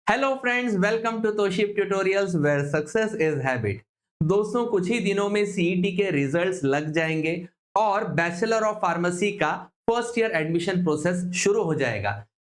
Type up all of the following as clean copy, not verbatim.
Hello friends, welcome to तोशिप tutorials where success is habit. दोस्तों, कुछ ही दिनों में सीईटी के रिजल्ट्स लग जाएंगे और बैचलर ऑफ फार्मेसी का फर्स्ट ईयर एडमिशन प्रोसेस शुरू हो जाएगा।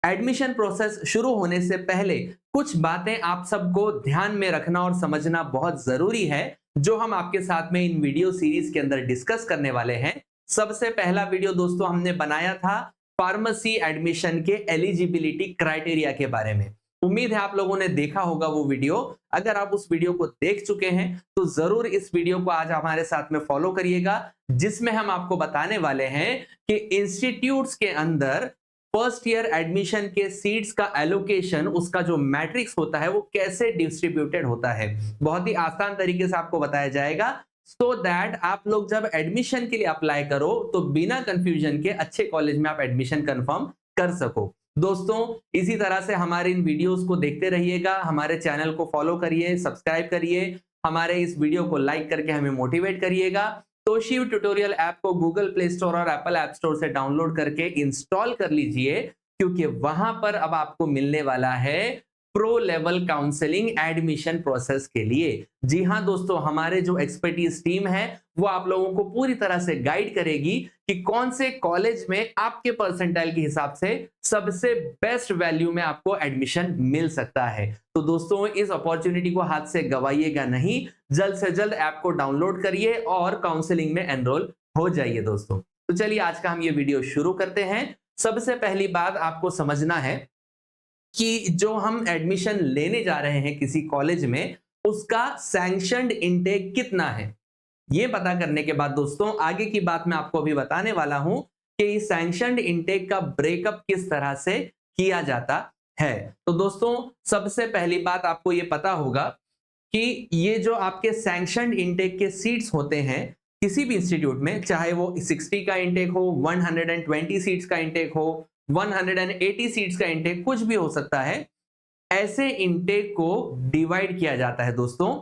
एडमिशन प्रोसेस शुरू होने से पहले कुछ बातें आप सबको ध्यान में रखना और समझना बहुत जरूरी है, जो हम आपके साथ में इन वीडियो सीरीज के अंदर डिस्कस करने वाले हैं। सबसे पहला वीडियो दोस्तों हमने बनाया था फार्मेसी एडमिशन के एलिजिबिलिटी क्राइटेरिया के बारे में। उम्मीद है आप लोगों ने देखा होगा वो वीडियो। अगर आप उस वीडियो को देख चुके हैं तो जरूर इस वीडियो को आज हमारे साथ में फॉलो करिएगा, जिसमें हम आपको बताने वाले हैं कि इंस्टीट्यूट्स के अंदर फर्स्ट ईयर एडमिशन के सीट्स का एलोकेशन, उसका जो मैट्रिक्स होता है वो कैसे डिस्ट्रीब्यूटेड होता है। बहुत ही आसान तरीके से आपको बताया जाएगा, सो दैट आप लोग जब एडमिशन के लिए अप्लाई करो तो बिना कंफ्यूजन के अच्छे कॉलेज में आप एडमिशन कंफर्म कर सको। दोस्तों, इसी तरह से हमारे इन वीडियोस को देखते रहिएगा, हमारे चैनल को फॉलो करिए, सब्सक्राइब करिए, हमारे इस वीडियो को लाइक करके हमें मोटिवेट करिएगा। तोशिब ट्यूटोरियल ऐप को गूगल प्ले स्टोर और एप्पल ऐप स्टोर से डाउनलोड करके इंस्टॉल कर लीजिए, क्योंकि वहां पर अब आपको मिलने वाला है pro level counselling admission process के लिए। जी हां दोस्तों, हमारे जो एक्सपर्टीज टीम है वो आप लोगों को पूरी तरह से गाइड करेगी कि कौन से कॉलेज में आपके परसेंटाइल के हिसाब से सबसे बेस्ट वैल्यू में आपको एडमिशन मिल सकता है। तो दोस्तों, इस अपॉर्चुनिटी को हाथ से गवाइएगा नहीं, जल्द से जल्द ऐप को डाउनलोड करिए और काउंसलिंग में एनरोल हो जाइए। दोस्तों, तो चलिए आज का हम ये वीडियो शुरू करते हैं। सबसे पहली बात आपको समझना है कि जो हम एडमिशन लेने जा रहे हैं किसी कॉलेज में, उसका सैंक्शनड इनटेक कितना है। ये पता करने के बाद दोस्तों आगे की बात मैं आपको अभी बताने वाला हूं कि इस सैंक्शनड इनटेक का ब्रेकअप किस तरह से किया जाता है। तो दोस्तों, सबसे पहली बात आपको ये पता होगा कि ये जो आपके सैंक्शनड इनटेक के सीट्स होते हैं किसी भी इंस्टीट्यूट में, चाहे वो 60 का इनटेक हो, 120 सीट्स का इनटेक हो, 180 सीट्स का इनटेक, कुछ भी हो सकता है। ऐसे इनटेक को डिवाइड किया जाता है दोस्तों।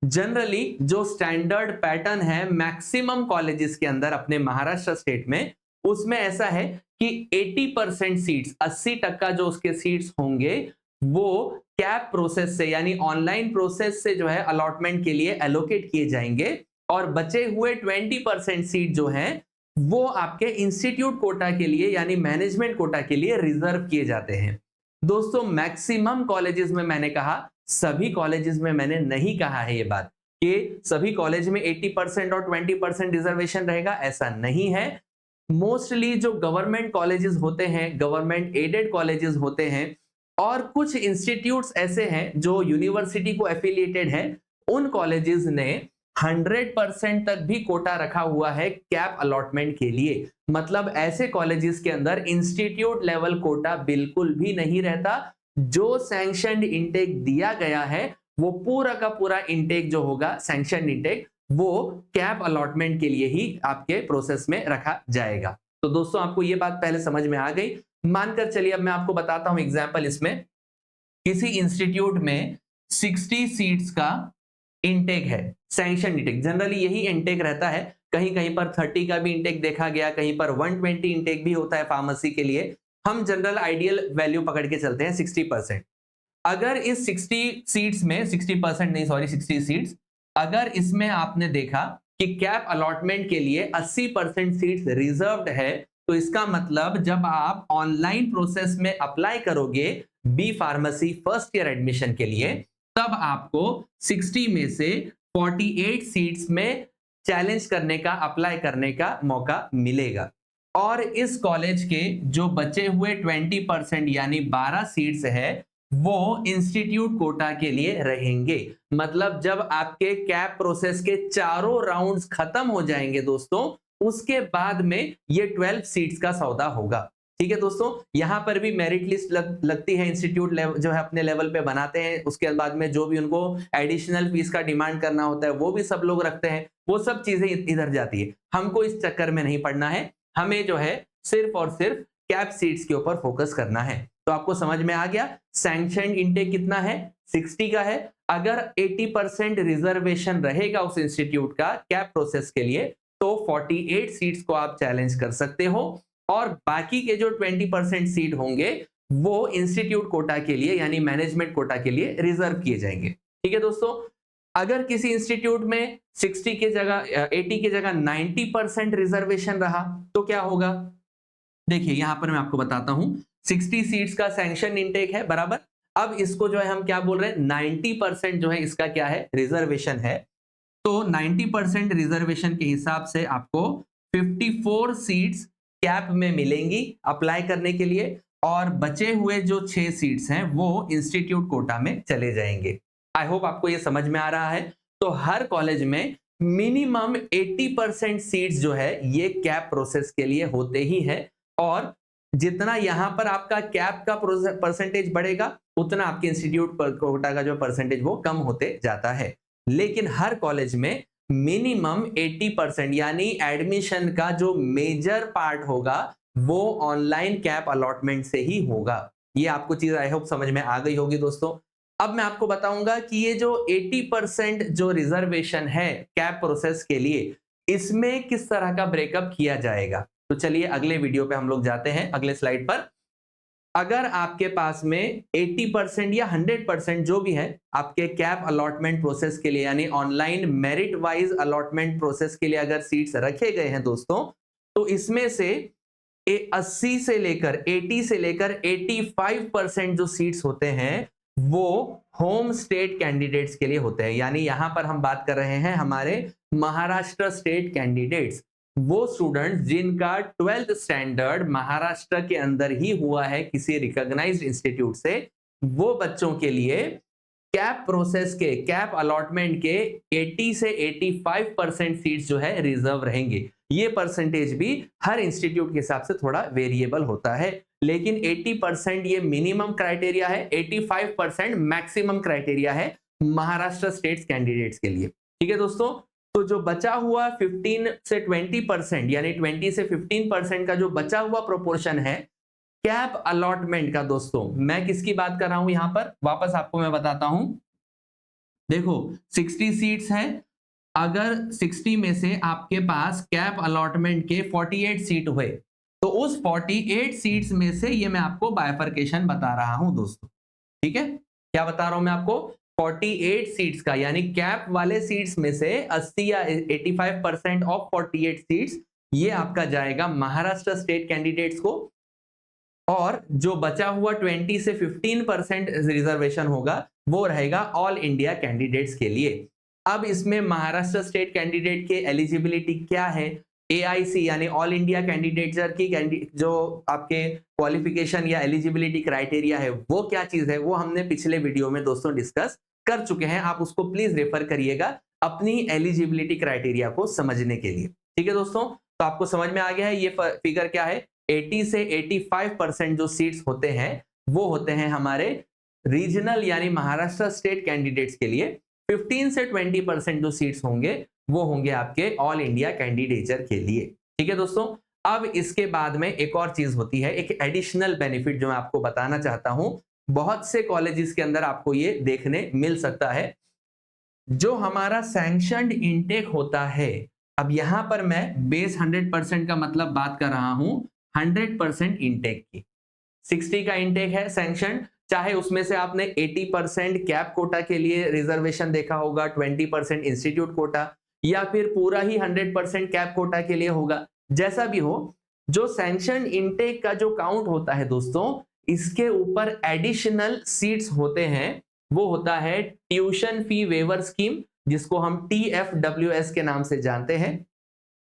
जनरली जो स्टैंडर्ड पैटर्न है मैक्सिमम कॉलेजेस के अंदर अपने महाराष्ट्र स्टेट में, उसमें ऐसा है कि 80% सीट्स, 80% जो उसके सीट्स होंगे वो कैप प्रोसेस से यानी ऑनलाइन प्रोसेस से जो है अलॉटमेंट के लिए एलोकेट किए जाएंगे, और बचे हुए 20% सीट जो हैं वो आपके इंस्टीट्यूट कोटा के लिए यानी मैनेजमेंट कोटा के लिए रिजर्व किए जाते हैं। दोस्तों, मैक्सिमम कॉलेजेस में मैंने कहा, सभी कॉलेजेस में मैंने नहीं कहा है ये बात कि सभी कॉलेज में 80% और 20% रिजर्वेशन रहेगा, ऐसा नहीं है। मोस्टली जो गवर्नमेंट कॉलेजेस होते हैं, गवर्नमेंट एडेड कॉलेजेस होते हैं, और कुछ इंस्टीट्यूट्स ऐसे हैं जो यूनिवर्सिटी को एफिलिएटेड है, उन कॉलेजेस ने 100% तक भी कोटा रखा हुआ है कैप अलॉटमेंट के लिए। मतलब ऐसे कॉलेजेस के अंदर इंस्टीट्यूट लेवल कोटा बिल्कुल भी नहीं रहता। जो सैंक्शनड इनटेक दिया गया है वो पूरा का पूरा इनटेक जो होगा सैंक्शनड इनटेक, वो कैप अलॉटमेंट के लिए ही आपके प्रोसेस में रखा जाएगा। तो दोस्तों, आपको ये बात पहले समझ में आ गई। मानकर चलिए अब मैं आपको बताता हूं एग्जांपल। इसमें किसी इंस्टीट्यूट में 60 सीट्स का इनटेक है, सैंक्शन इनटेक, जनरली यही इनटेक रहता है। कहीं कहीं पर 30 का भी इनटेक देखा गया, कहीं पर 120 इनटेक भी होता है फार्मेसी के लिए। हम जनरल आइडियल वैल्यू पकड़ के चलते हैं 60%। अगर इस 60 सीट्स में, 60% नहीं सॉरी 60 सीट्स, अगर इसमें आपने देखा कि कैप अलॉटमेंट के लिए 80% सीट्स रिजर्व्ड है, तो इसका मतलब जब आप ऑनलाइन प्रोसेस में अप्लाई करोगे B pharmacy first year admission के लिए, तब आपको 60 में से 48 सीट्स में चैलेंज करने का, अप्लाई करने का मौका मिलेगा। और इस कॉलेज के जो बचे हुए 20% यानी 12 सीट्स है वो इंस्टीट्यूट कोटा के लिए रहेंगे। मतलब जब आपके कैप प्रोसेस के चारों राउंड्स खत्म हो जाएंगे दोस्तों, उसके बाद में ये 12 सीट्स का सौदा होगा। ठीक है दोस्तों, यहां पर भी मेरिट लिस्ट लगती है, इंस्टीट्यूट जो है अपने लेवल पे बनाते हैं। उसके बाद में जो भी उनको एडिशनल फीस का डिमांड करना होता है वो भी सब लोग रखते हैं, वो सब चीजें इधर जाती है। हमको इस चक्कर में नहीं पड़ना है, हमें जो है सिर्फ और सिर्फ कैप सीट्स के ऊपर फोकस करना है। तो आपको समझ में आ गया सैंक्शनड इनटेक कितना है, 60 का है। अगर 80% रिजर्वेशन रहेगा उस इंस्टीट्यूट का कैप प्रोसेस के लिए, तो 48 सीट्स को आप चैलेंज कर सकते हो, और बाकी के जो 20% सीट होंगे वो इंस्टीट्यूट कोटा के लिए यानी मैनेजमेंट कोटा के लिए रिजर्व किए जाएंगे। ठीक है दोस्तों, अगर किसी इंस्टीट्यूट में 60 की जगह 80 की जगह 90% रिजर्वेशन रहा तो क्या होगा? देखिए यहां पर मैं आपको बताता हूं, 60 सीट्स का सैंक्शन इनटेक है बराबर। अब इसको जो है हम क्या बोल रहे हैं, 90% जो है इसका क्या है, रिजर्वेशन है। तो 90% रिजर्वेशन के हिसाब से आपको 54 सीट्स कैप में मिलेंगी अप्लाई करने के लिए, और बचे हुए जो 6 सीट्स हैं वो इंस्टीट्यूट कोटा में चले जाएंगे। आई होप आपको ये समझ में आ रहा है। तो हर कॉलेज में मिनिमम 80% सीट्स जो है ये कैप प्रोसेस के लिए होते ही है, और जितना यहां पर आपका कैप का परसेंटेज बढ़ेगा उतना आपके इंस्टीट्यूट कोटा का जो परसेंटेज वो कम होते जाता है। लेकिन हर कॉलेज में मिनिमम 80% यानी एडमिशन का जो मेजर पार्ट होगा वो ऑनलाइन कैप अलॉटमेंट से ही होगा। ये आपको चीज आई होप समझ में आ गई होगी दोस्तों। अब मैं आपको बताऊंगा कि ये जो 80% जो रिजर्वेशन है कैप प्रोसेस के लिए, इसमें किस तरह का ब्रेकअप किया जाएगा। तो चलिए अगले वीडियो पे हम लोग जाते हैं, अगले स्लाइड पर। अगर आपके पास में 80% या 100% जो भी है आपके कैप अलॉटमेंट प्रोसेस के लिए यानी online merit wise allotment process के लिए अगर सीट्स रखे गए हैं दोस्तों, तो इसमें से 80 से लेकर 80 से लेकर 85% जो सीट्स होते हैं वो होम स्टेट कैंडिडेट्स के लिए होते हैं। यानी यहां पर हम बात कर रहे हैं हमारे महाराष्ट्र स्टेट कैंडिडेट्स, वो स्टूडेंट्स जिनका 12th स्टैंडर्ड महाराष्ट्र के अंदर ही हुआ है किसी रिकॉग्नाइज्ड इंस्टीट्यूट से, वो बच्चों के लिए कैप प्रोसेस के कैप अलॉटमेंट के 80 से 85% सीट्स जो है रिजर्व रहेंगे। ये परसेंटेज भी हर इंस्टीट्यूट के हिसाब से थोड़ा वेरिएबल होता है, लेकिन 80% ये मिनिमम क्राइटेरिया है, 85% मैक्सिमम क्राइटेरिया है महाराष्ट्र स्टेट्स कैंडिडेट्स के लिए। ठीक है दोस्तों, तो जो बचा हुआ 15 से 20% यानी 20 से 15% का जो बचा हुआ प्रोपोर्शन है कैप अलॉटमेंट का, दोस्तों मैं किसकी बात कर रहा हूं यहां पर, वापस आपको मैं बताता हूं। देखो 60 सीट्स है, अगर 60 में से आपके पास कैप अलॉटमेंट के 48 सीट हुए तो उस 48 सीट्स में से ये मैं आपको बाइफरकेशन बता रहा हूं दोस्तों। ठीक है, क्या बता रहा हूं मैं आपको, 48 सीट्स का यानी कैप वाले सीट्स में से 80 या 85% ऑफ 48 सीट्स ये आपका जाएगा महाराष्ट्र स्टेट कैंडिडेट्स को, और जो बचा हुआ 20 से 15% रिजर्वेशन होगा वो रहेगा ऑल इंडिया कैंडिडेट्स के लिए। अब इसमें महाराष्ट्र स्टेट कैंडिडेट के एलिजिबिलिटी क्या है, एआईसी यानी ऑल इंडिया कैंडिडेट्स की जो आपके क्वालिफिकेशन या एलिजिबिलिटी क्राइटेरिया है वो क्या चीज है, वो हमने पिछले वीडियो में दोस्तों डिस्कस कर चुके हैं। आप उसको प्लीज रेफर करिएगा अपनी एलिजिबिलिटी क्राइटेरिया को समझने के लिए। ठीक है दोस्तों, तो आपको समझ में आ गया है ये फिगर क्या है। 80 से 85% जो सीट्स होते हैं वो होते हैं हमारे रीजनल यानी महाराष्ट्र स्टेट कैंडिडेट्स के लिए, 15 से 20% जो सीट्स होंगे वो होंगे आपके ऑल इंडिया कैंडिडेचर के लिए। ठीक है दोस्तों, अब इसके बाद में एक और चीज होती है, एक एडिशनल बेनिफिट जो मैं आपको बताना चाहता हूं। बहुत से कॉलेजेस के अंदर आपको ये देखने मिल सकता है, जो हमारा सैंक्शनड इनटेक होता है। अब यहां पर मैं बेस 100% का मतलब बात कर रहा हूं 100% इनटेक की। 60 का इनटेक है सैंक्शन, चाहे उसमें से आपने 80% कैप कोटा के लिए रिजर्वेशन देखा होगा, 20% इंस्टीट्यूट कोटा, या फिर पूरा ही 100% कैप कोटा के लिए होगा, जैसा भी हो, जो सैंक्शन इनटेक का जो काउंट होता है दोस्तों, इसके ऊपर एडिशनल सीट्स होते हैं। वो होता है ट्यूशन फी वेवर स्कीम, जिसको हम TFWS के नाम से जानते हैं।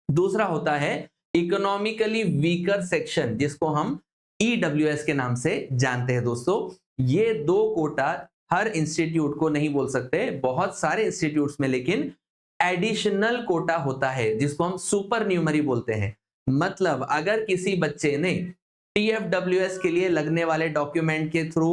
दूसरा होता है इकोनॉमिकली वीकर सेक्शन, जिसको हम EWS के नाम से जानते हैं दोस्तों। ये दो कोटा हर इंस्टीट्यूट को नहीं बोल सकते, बहुत सारे इंस्टीट्यूट्स में लेकिन एडिशनल कोटा होता है जिसको हम सुपर न्यूमरी बोलते हैं। मतलब अगर किसी बच्चे ने TFWS के लिए लगने वाले डॉक्यूमेंट के थ्रू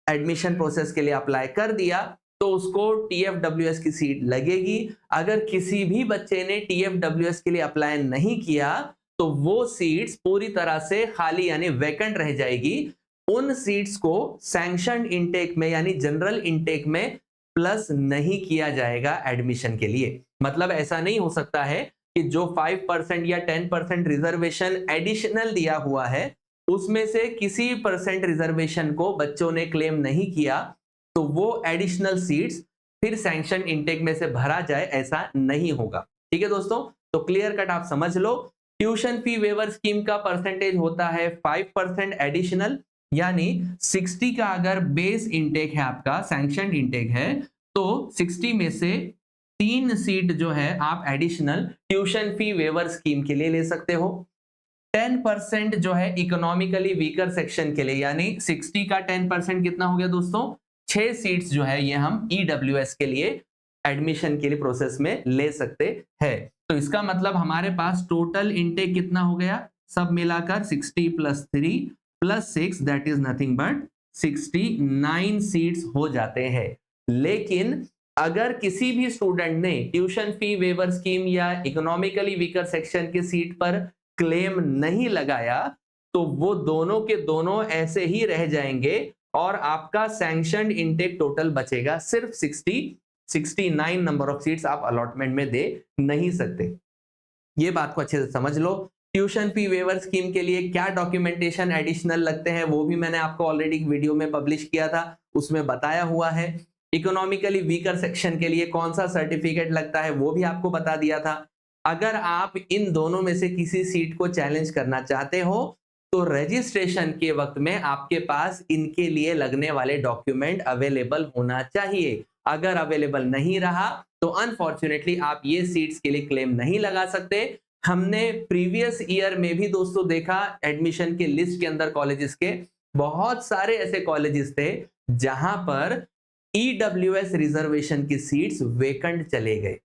एडमिशन प्रोसेस के लिए अप्लाई कर दिया तो उसको TFWS की सीट लगेगी। अगर किसी भी बच्चे ने TFWS के लिए अप्लाई नहीं किया तो वो सीट्स पूरी तरह से खाली यानी वैकेंट रह जाएगी। उन सीट्स को सैंक्शनड इनटेक में यानी जनरल इनटेक में प्लस नहीं किया जाएगा एडमिशन के लिए। मतलब ऐसा नहीं हो सकता है कि जो 5% या 10% रिजर्वेशन एडिशनल दिया हुआ है उसमें से किसी परसेंट रिजर्वेशन को बच्चों ने क्लेम नहीं किया तो वो एडिशनल सीट्स फिर सैंक्शन इनटेक में से भरा जाए, ऐसा नहीं होगा। ठीक है दोस्तों, तो क्लियर कट आप समझ लो। ट्यूशन फी वेवर स्कीम का परसेंटेज होता है 5% एडिशनल, यानी 60 का अगर बेस इनटेक है आपका, सैंक्शन इनटेक है, तो 60 में से 3 सीट जो है आप additional tuition fee waiver scheme के लिए ले सकते हो। 10% जो है इकोनॉमिकली वीकर सेक्शन के लिए, यानी 60 का 10% कितना हो गया दोस्तों, 6 सीट्स जो है ये हम ईडब्ल्यूएस के लिए एडमिशन के लिए प्रोसेस में ले सकते हैं। तो इसका मतलब हमारे पास टोटल इनटेक कितना हो गया, सब मिलाकर 60 + 3 + 6 that is nothing but 69 seats हो जाते हैं। लेकिन अगर किसी भी स्टूडेंट ने ट्यूशन फी वेवर स्कीम या इकोनॉमिकली वीकर सेक्शन की सीट पर क्लेम नहीं लगाया तो वो दोनों के दोनों ऐसे ही रह जाएंगे और आपका सैंक्शनड इनटेक टोटल बचेगा सिर्फ 69 नंबर ऑफ सीट्स आप अलॉटमेंट में दे नहीं सकते। ये बात को अच्छे से समझ लो। ट्यूशन फी वेवर स्कीम के लिए क्या डॉक्यूमेंटेशन एडिशनल लगते हैं वो भी मैंने आपको ऑलरेडी वीडियो में पब्लिश किया था, उसमें बताया हुआ है। इकोनॉमिकली वीकर सेक्शन के लिए कौन सा सर्टिफिकेट लगता है वो भी आपको बता दिया था। अगर आप इन दोनों में से किसी सीट को चैलेंज करना चाहते हो तो रजिस्ट्रेशन के वक्त में आपके पास इनके लिए लगने वाले डॉक्यूमेंट अवेलेबल होना चाहिए। अगर अवेलेबल नहीं रहा तो अनफॉर्चुनेटली आप ये सीट्स के लिए क्लेम नहीं लगा सकते। हमने प्रीवियस ईयर में भी दोस्तों देखा एडमिशन के लिस्ट के अंदर कॉलेजेस के बहुत सारे ऐसे कॉलेजेस थे जहां पर ईडब्ल्यूएस रिजर्वेशन की सीट्स वेकेंट चले गए।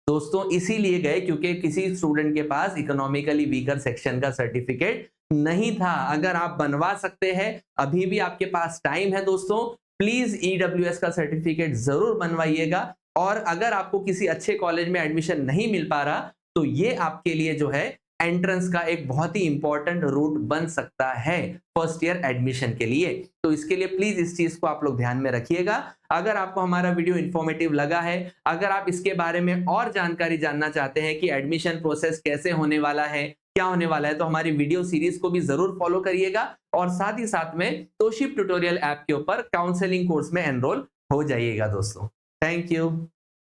दोस्तों इसीलिए गए क्योंकि किसी स्टूडेंट के पास इकोनॉमिकली वीकर सेक्शन का सर्टिफिकेट नहीं था। अगर आप बनवा सकते हैं, अभी भी आपके पास टाइम है दोस्तों, प्लीज ईडब्ल्यूएस का सर्टिफिकेट जरूर बनवाइएगा। और अगर आपको किसी अच्छे कॉलेज में एडमिशन नहीं मिल पा रहा तो ये आपके लिए जो है एंट्रेंस का एक बहुत ही इंपॉर्टेंट रूट बन सकता है फर्स्ट ईयर एडमिशन के लिए। तो इसके लिए प्लीज इस चीज को आप लोग ध्यान में रखिएगा। अगर आपको हमारा वीडियो इंफॉर्मेटिव लगा है, अगर आप इसके बारे में और जानकारी जानना चाहते हैं कि एडमिशन प्रोसेस कैसे होने वाला है, क्या होने वाला है, तो हमारी वीडियो सीरीज को भी जरूर फॉलो करिएगा और साथ ही साथ में तोशिप ट्यूटोरियल ऐप के ऊपर काउंसलिंग कोर्स में एनरोल हो जाइएगा दोस्तों। Thank you.